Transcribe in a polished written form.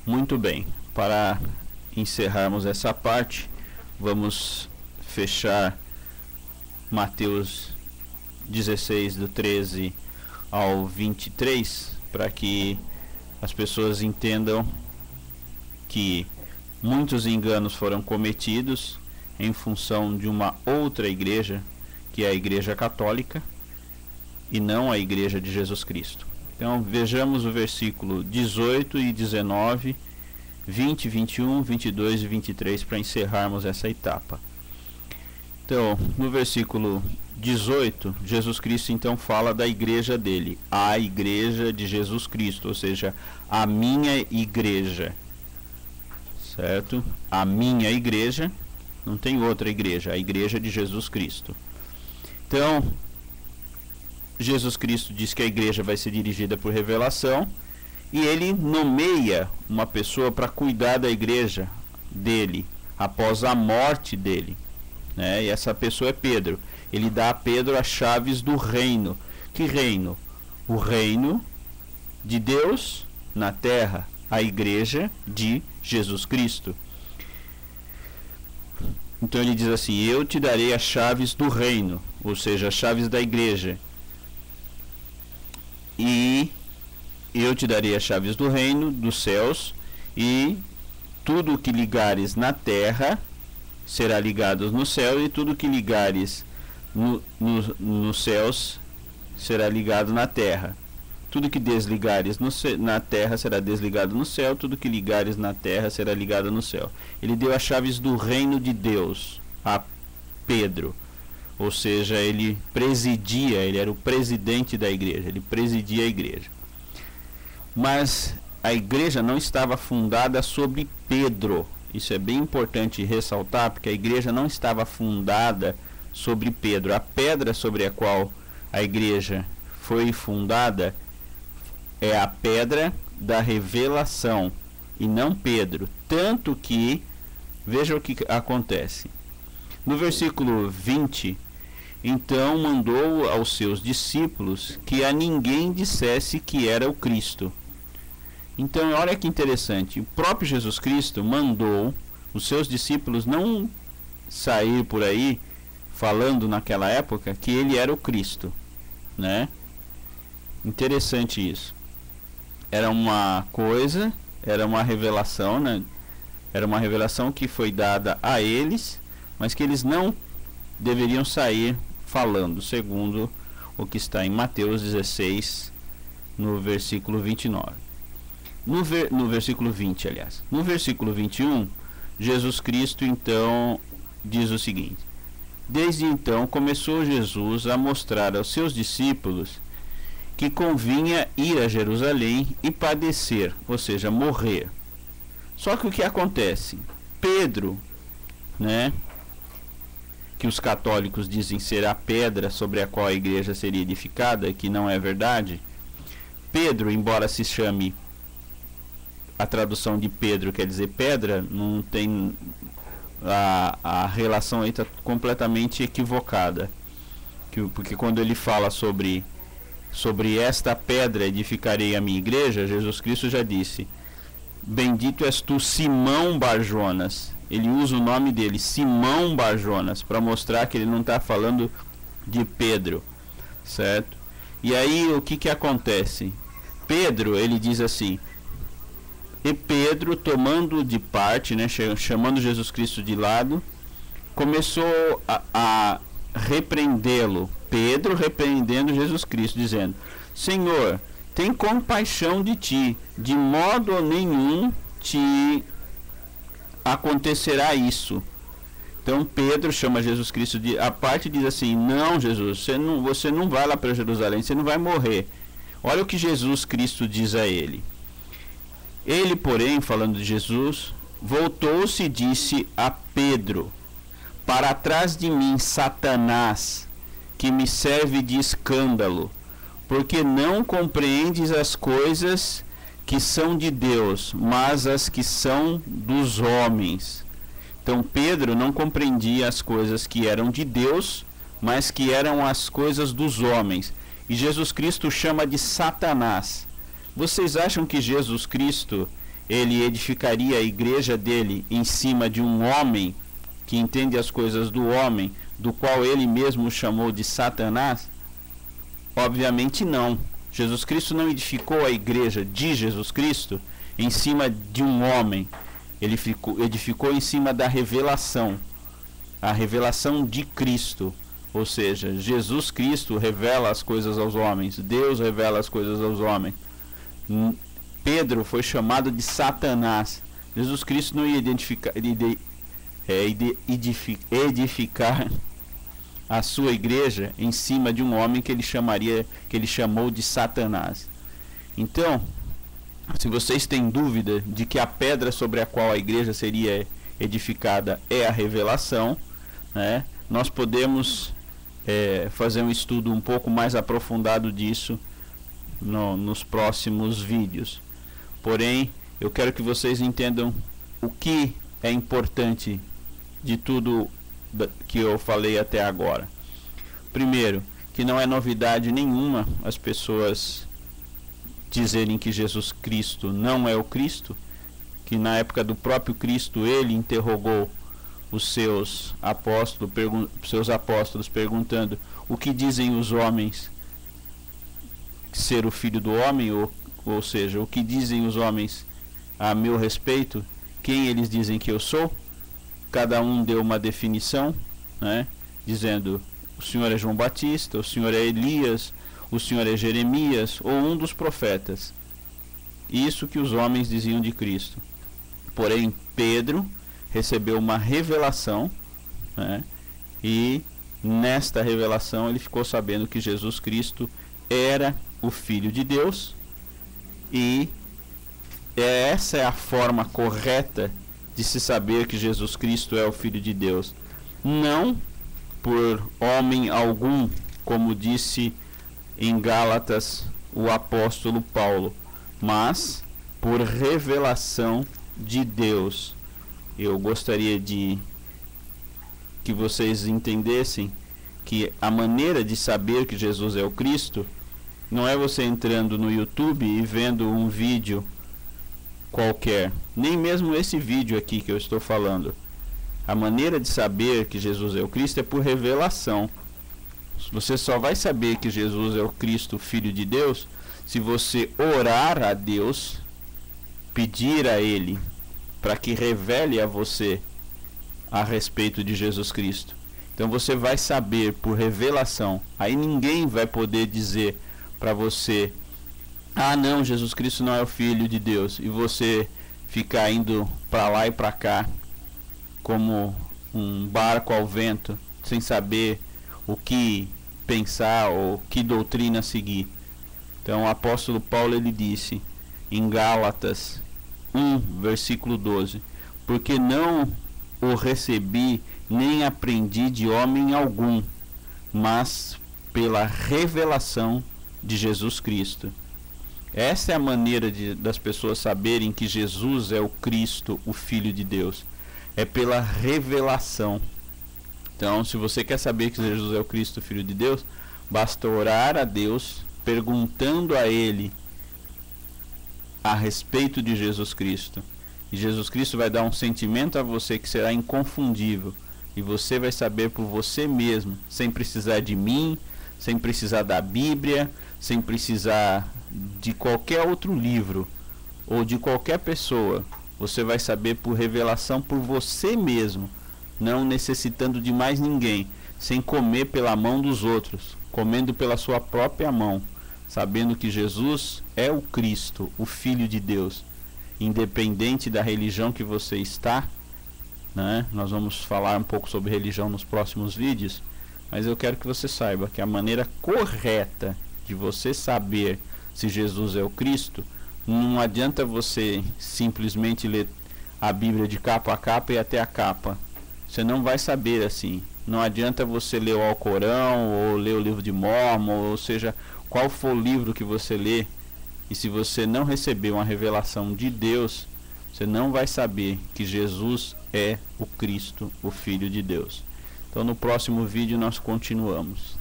Muito bem, para encerrarmos essa parte, vamos fechar Mateus 16, do 13 ao 23, para que as pessoas entendam que muitos enganos foram cometidos em função de uma outra igreja, que é a Igreja Católica, e não a Igreja de Jesus Cristo. Então vejamos o versículo 18 e 19, 20, 21, 22 e 23 para encerrarmos essa etapa. Então, no versículo 18, Jesus Cristo então fala da igreja dele, a igreja de Jesus Cristo, ou seja, a minha igreja, certo? A minha igreja, não tem outra igreja, a igreja de Jesus Cristo. Então, Jesus Cristo diz que a igreja vai ser dirigida por revelação e ele nomeia uma pessoa para cuidar da igreja dele após a morte dele, né? E essa pessoa é Pedro. Ele dá a Pedro as chaves do reino. Que reino? O reino de Deus na terra, a igreja de Jesus Cristo. Então ele diz assim: eu te darei as chaves do reino, ou seja, as chaves da igreja. E eu te darei as chaves do reino, dos céus, e tudo o que ligares na terra será ligado no céu, e tudo o que ligares nos céus será ligado na terra. Tudo que desligares na terra será desligado no céu, tudo que ligares na terra será ligado no céu. Ele deu as chaves do reino de Deus a Pedro. Ou seja, ele era o presidente da igreja, ele presidia a igreja. Mas a igreja não estava fundada sobre Pedro. Isso é bem importante ressaltar, porque a igreja não estava fundada sobre Pedro. A pedra sobre a qual a igreja foi fundada é a pedra da revelação, e não Pedro. Tanto que, veja o que acontece. No versículo 20, então mandou aos seus discípulos que a ninguém dissesse que era o Cristo. Então, olha que interessante, o próprio Jesus Cristo mandou os seus discípulos não sair por aí falando naquela época que ele era o Cristo, né? Interessante isso. Era uma coisa, era uma revelação, né? Era uma revelação que foi dada a eles, mas que eles não deveriam sair falando, segundo o que está em Mateus 16, no versículo 29. No versículo 20, aliás. No versículo 21, Jesus Cristo então diz o seguinte: desde então começou Jesus a mostrar aos seus discípulos que convinha ir a Jerusalém e padecer, ou seja, morrer. Só que o que acontece? Pedro, né, que os católicos dizem ser a pedra sobre a qual a igreja seria edificada, que não é verdade. Pedro, embora se chame, a tradução de Pedro quer dizer pedra, não tem, a relação aí está completamente equivocada, porque quando ele fala sobre esta pedra edificarei a minha igreja, Jesus Cristo já disse: bendito és tu, Simão Bar-Jonas. Ele usa o nome dele, Simão Bar-Jonas, para mostrar que ele não está falando de Pedro, certo? E aí o que acontece? Pedro, ele diz assim, e Pedro, tomando de parte, né, chamando Jesus Cristo de lado, começou a repreendê-lo. Pedro repreendendo Jesus Cristo, dizendo: Senhor, tem compaixão de ti, de modo nenhum te acontecerá isso. Então Pedro chama Jesus Cristo de a parte e diz assim: não, Jesus, você não vai lá para Jerusalém, você não vai morrer. Olha o que Jesus Cristo diz a ele. Ele, porém, falando de Jesus, voltou-se e disse a Pedro: para trás de mim, Satanás, que me serve de escândalo, porque não compreendes as coisas que são de Deus, mas as que são dos homens. Então Pedro não compreendia as coisas que eram de Deus, mas que eram as coisas dos homens. E Jesus Cristo chama de Satanás. Vocês acham que Jesus Cristo ele edificaria a igreja dele em cima de um homem que entende as coisas do homem, do qual ele mesmo chamou de Satanás? Obviamente não. Jesus Cristo não edificou a igreja de Jesus Cristo em cima de um homem. Ele edificou em cima da revelação, a revelação de Cristo. Ou seja, Jesus Cristo revela as coisas aos homens, Deus revela as coisas aos homens. Pedro foi chamado de Satanás. Jesus Cristo não ia edificar a sua igreja em cima de um homem que ele chamou de Satanás. Então, se vocês têm dúvida de que a pedra sobre a qual a igreja seria edificada é a revelação, né, nós podemos fazer um estudo um pouco mais aprofundado disso nos próximos vídeos. Porém, eu quero que vocês entendam o que é importante de tudo que eu falei até agora. Primeiro, que não é novidade nenhuma as pessoas dizerem que Jesus Cristo não é o Cristo, que na época do próprio Cristo ele interrogou os seus apóstolos perguntando: o que dizem os homens ser o filho do homem? Ou seja, o que dizem os homens a meu respeito? Quem eles dizem que eu sou? Cada um deu uma definição, né, dizendo: o Senhor é João Batista, o Senhor é Elias, o Senhor é Jeremias ou um dos profetas. Isso que os homens diziam de Cristo. Porém, Pedro recebeu uma revelação, né, e nesta revelação ele ficou sabendo que Jesus Cristo era o Filho de Deus, e essa é a forma correta de se saber que Jesus Cristo é o Filho de Deus. Não por homem algum, como disse em Gálatas o apóstolo Paulo, mas por revelação de Deus. Eu gostaria de que vocês entendessem que a maneira de saber que Jesus é o Cristo não é você entrando no YouTube e vendo um vídeo qualquer, nem mesmo esse vídeo aqui que eu estou falando. A maneira de saber que Jesus é o Cristo é por revelação. Você só vai saber que Jesus é o Cristo, Filho de Deus, se você orar a Deus, pedir a Ele para que revele a você a respeito de Jesus Cristo. Então você vai saber por revelação. Aí ninguém vai poder dizer para você: ah não, Jesus Cristo não é o Filho de Deus, e você ficar indo para lá e para cá como um barco ao vento, sem saber o que pensar ou que doutrina seguir. Então o apóstolo Paulo ele disse em Gálatas 1, versículo 12: porque não o recebi nem aprendi de homem algum, mas pela revelação de Jesus Cristo. Essa é a maneira das pessoas saberem que Jesus é o Cristo, o Filho de Deus. É pela revelação. Então, se você quer saber que Jesus é o Cristo, o Filho de Deus, basta orar a Deus, perguntando a Ele a respeito de Jesus Cristo. E Jesus Cristo vai dar um sentimento a você que será inconfundível. E você vai saber por você mesmo, sem precisar de mim, sem precisar da Bíblia, sem precisar de qualquer outro livro ou de qualquer pessoa. Você vai saber por revelação por você mesmo, não necessitando de mais ninguém, sem comer pela mão dos outros, comendo pela sua própria mão, sabendo que Jesus é o Cristo, o Filho de Deus, independente da religião que você está, né? Nós vamos falar um pouco sobre religião nos próximos vídeos, mas eu quero que você saiba que a maneira correta de você saber se Jesus é o Cristo, não adianta você simplesmente ler a Bíblia de capa a capa e até a capa. Você não vai saber assim. Não adianta você ler o Alcorão ou ler o livro de Mórmon, ou seja, qual for o livro que você lê, e se você não receber uma revelação de Deus, você não vai saber que Jesus é o Cristo, o Filho de Deus. Então no próximo vídeo nós continuamos.